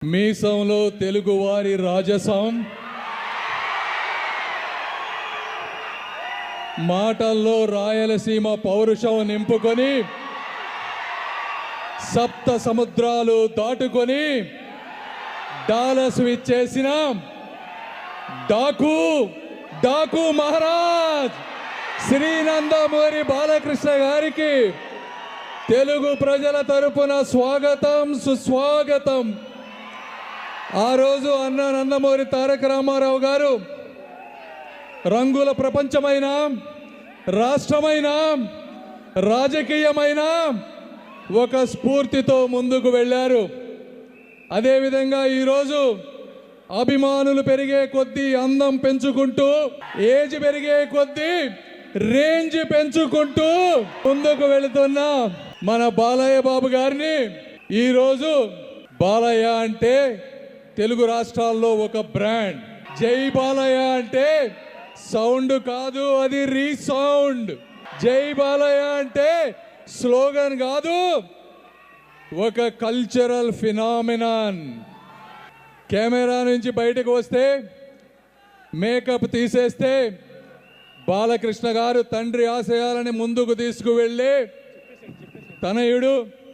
మీసంలో తెలుగువారి రాజసం, మాటల్లో రాయలసీమ పౌరుషం నింపుకొని సప్త సముద్రాలు దాటుకొని డాలస్ విచ్చేసిన డాకు మహారాజ్ శ్రీ నందమూరి బాలకృష్ణ గారికి తెలుగు ప్రజల తరపున స్వాగతం సుస్వాగతం. ఆ రోజు అన్న నందమూరి తారక రామారావు గారు రంగుల ప్రపంచమైన, రాష్ట్రమైన, రాజకీయమైన ఒక స్ఫూర్తితో ముందుకు వెళ్ళారు. అదేవిధంగా ఈరోజు అభిమానులు పెరిగే కొద్దీ అందం పెంచుకుంటూ, ఏజ్ పెరిగే కొద్దీ రేంజ్ పెంచుకుంటూ ముందుకు వెళుతున్న మన బాలయ్య బాబు గారిని ఈరోజు బాలయ్య అంటే తెలుగు రాష్ట్రాల్లో ఒక బ్రాండ్. జై బాలయ్య అంటే సౌండ్ కాదు, అది రీసౌండ్. జై బాలయ్య అంటే స్లోగన్ కాదు, ఒక కల్చరల్ ఫినామినాన్. కెమెరా నుంచి బయటకు వస్తే, మేకప్ తీసేస్తే బాలకృష్ణ గారు తండ్రి ఆశయాలని ముందుకు తీసుకువెళ్ళి తనయుడు